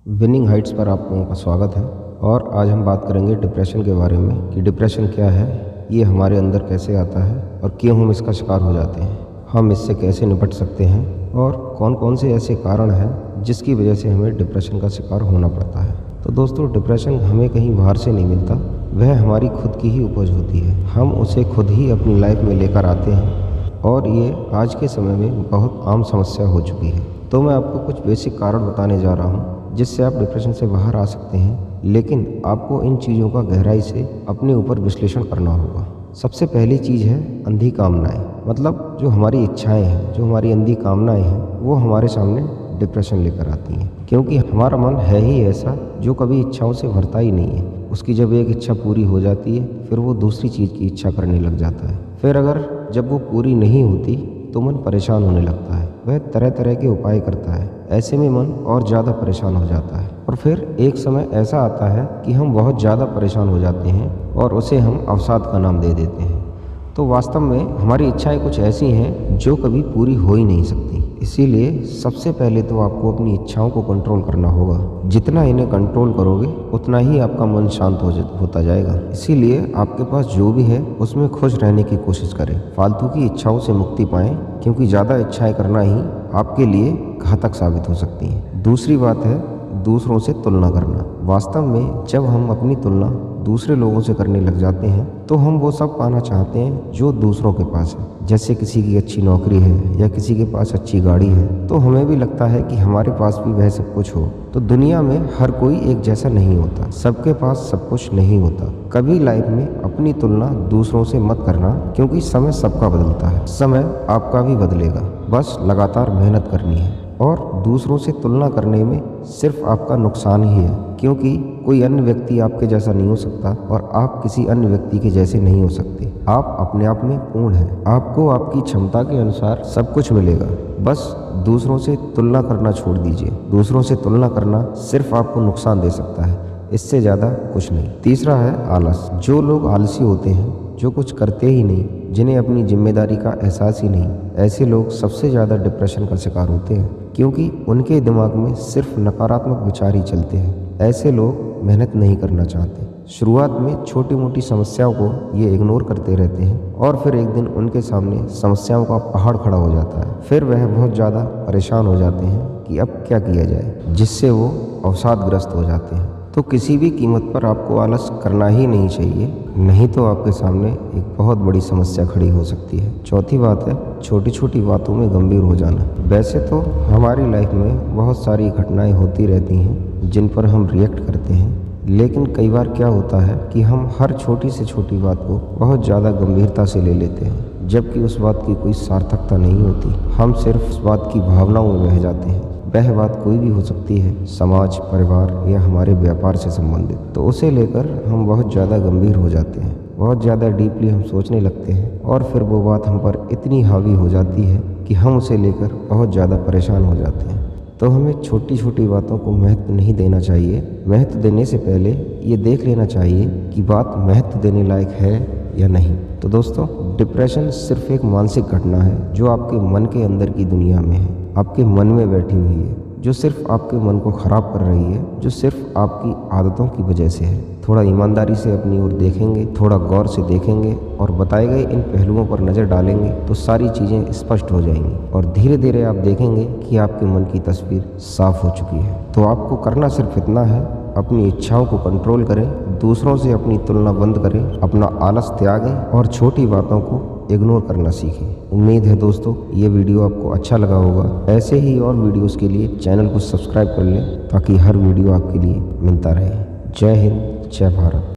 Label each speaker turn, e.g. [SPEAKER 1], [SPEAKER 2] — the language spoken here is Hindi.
[SPEAKER 1] विनिंग हाइट्स पर आप लोगों का स्वागत है। और आज हम बात करेंगे डिप्रेशन के बारे में कि डिप्रेशन क्या है, ये हमारे अंदर कैसे आता है और क्यों हम इसका शिकार हो जाते हैं, हम इससे कैसे निपट सकते हैं और कौन कौन से ऐसे कारण हैं जिसकी वजह से हमें डिप्रेशन का शिकार होना पड़ता है। तो दोस्तों, डिप्रेशन हमें कहीं बाहर से नहीं मिलता, वह हमारी खुद की ही उपज होती है। हम उसे खुद ही अपनी लाइफ में लेकर आते हैं और ये आज के समय में बहुत आम समस्या हो चुकी है। तो मैं आपको कुछ बेसिक कारण बताने जा रहा हूँ जिससे आप डिप्रेशन से बाहर आ सकते हैं, लेकिन आपको इन चीज़ों का गहराई से अपने ऊपर विश्लेषण करना होगा। सबसे पहली चीज़ है अंधी कामनाएं, मतलब जो हमारी इच्छाएं हैं, जो हमारी अंधी कामनाएं हैं, वो हमारे सामने डिप्रेशन लेकर आती हैं। क्योंकि हमारा मन है ही ऐसा जो कभी इच्छाओं से भरता ही नहीं है। उसकी जब एक इच्छा पूरी हो जाती है, फिर वो दूसरी चीज़ की इच्छा करने लग जाता है। फिर अगर जब वो पूरी नहीं होती तो मन परेशान होने लगता है, वह तरह तरह के उपाय करता है। ऐसे में मन और ज़्यादा परेशान हो जाता है और फिर एक समय ऐसा आता है कि हम बहुत ज़्यादा परेशान हो जाते हैं और उसे हम अवसाद का नाम दे देते हैं। तो वास्तव में हमारी इच्छाएं कुछ ऐसी हैं जो कभी पूरी हो ही नहीं सकती। इसीलिए सबसे पहले तो आपको अपनी इच्छाओं को कंट्रोल करना होगा। जितना इन्हें कंट्रोल करोगे उतना ही आपका मन शांत होता जाएगा। इसीलिए आपके पास जो भी है उसमें खुश रहने की कोशिश करें, फालतू की इच्छाओं से मुक्ति पाएं, क्योंकि ज़्यादा इच्छाएं करना ही आपके लिए घातक साबित हो सकती हैं। दूसरी बात है दूसरों से तुलना करना। वास्तव में जब हम अपनी तुलना दूसरे लोगों से करने लग जाते हैं तो हम वो सब पाना चाहते हैं जो दूसरों के पास है। जैसे किसी की अच्छी नौकरी है या किसी के पास अच्छी गाड़ी है, तो हमें भी लगता है कि हमारे पास भी वह सब कुछ हो। तो दुनिया में हर कोई एक जैसा नहीं होता, सबके पास सब कुछ नहीं होता। कभी लाइफ में अपनी तुलना दूसरों से मत करना, क्योंकि समय सबका बदलता है, समय आपका भी बदलेगा। बस लगातार मेहनत करनी है और दूसरों से तुलना करने में सिर्फ आपका नुकसान ही है, क्योंकि कोई अन्य व्यक्ति आपके जैसा नहीं हो सकता और आप किसी अन्य व्यक्ति के जैसे नहीं हो सकते। आप अपने आप में पूर्ण हैं। आपको आपकी क्षमता के अनुसार सब कुछ मिलेगा। बस दूसरों से तुलना करना छोड़ दीजिए। दूसरों से तुलना करना सिर्फ आपको नुकसान दे सकता है, इससे ज़्यादा कुछ नहीं। तीसरा है आलस। जो लोग आलसी होते हैं, जो कुछ करते ही नहीं, जिन्हें अपनी जिम्मेदारी का एहसास ही नहीं, ऐसे लोग सबसे ज़्यादा डिप्रेशन का शिकार होते हैं, क्योंकि उनके दिमाग में सिर्फ नकारात्मक विचार ही चलते हैं। ऐसे लोग मेहनत नहीं करना चाहते। शुरुआत में छोटी मोटी समस्याओं को ये इग्नोर करते रहते हैं और फिर एक दिन उनके सामने समस्याओं का पहाड़ खड़ा हो जाता है। फिर वह बहुत ज़्यादा परेशान हो जाते हैं कि अब क्या किया जाए, जिससे वो अवसादग्रस्त हो जाते हैं। तो किसी भी कीमत पर आपको आलस करना ही नहीं चाहिए, नहीं तो आपके सामने एक बहुत बड़ी समस्या खड़ी हो सकती है। चौथी बात है छोटी छोटी बातों में गंभीर हो जाना। वैसे तो हमारी लाइफ में बहुत सारी घटनाएं होती रहती हैं जिन पर हम रिएक्ट करते हैं, लेकिन कई बार क्या होता है कि हम हर छोटी से छोटी बात को बहुत ज़्यादा गंभीरता से ले लेते हैं, जबकि उस बात की कोई सार्थकता नहीं होती। हम सिर्फ उस बात की भावनाओं में बह जाते हैं। वह बात कोई भी हो सकती है, समाज, परिवार या हमारे व्यापार से संबंधित। तो उसे लेकर हम बहुत ज़्यादा गंभीर हो जाते हैं, बहुत ज़्यादा डीपली हम सोचने लगते हैं और फिर वो बात हम पर इतनी हावी हो जाती है कि हम उसे लेकर बहुत ज़्यादा परेशान हो जाते हैं। तो हमें छोटी छोटी बातों को महत्व नहीं देना चाहिए। महत्व देने से पहले ये देख लेना चाहिए कि बात महत्व देने लायक है या नहीं। तो दोस्तों, डिप्रेशन सिर्फ एक मानसिक घटना है जो आपके मन के अंदर की दुनिया में है, आपके मन में बैठी हुई है, जो सिर्फ आपके मन को ख़राब कर रही है, जो सिर्फ आपकी आदतों की वजह से है। थोड़ा ईमानदारी से अपनी ओर देखेंगे, थोड़ा गौर से देखेंगे और बताए गए इन पहलुओं पर नज़र डालेंगे तो सारी चीज़ें स्पष्ट हो जाएंगी और धीरे धीरे आप देखेंगे कि आपके मन की तस्वीर साफ हो चुकी है। तो आपको करना सिर्फ इतना है, अपनी इच्छाओं को कंट्रोल करें, दूसरों से अपनी तुलना बंद करें, अपना आलस त्यागें और छोटी बातों को इग्नोर करना सीखें। उम्मीद है दोस्तों ये वीडियो आपको अच्छा लगा होगा। ऐसे ही और वीडियोस के लिए चैनल को सब्सक्राइब कर लें ताकि हर वीडियो आपके लिए मिलता रहे। जय हिंद, जय भारत।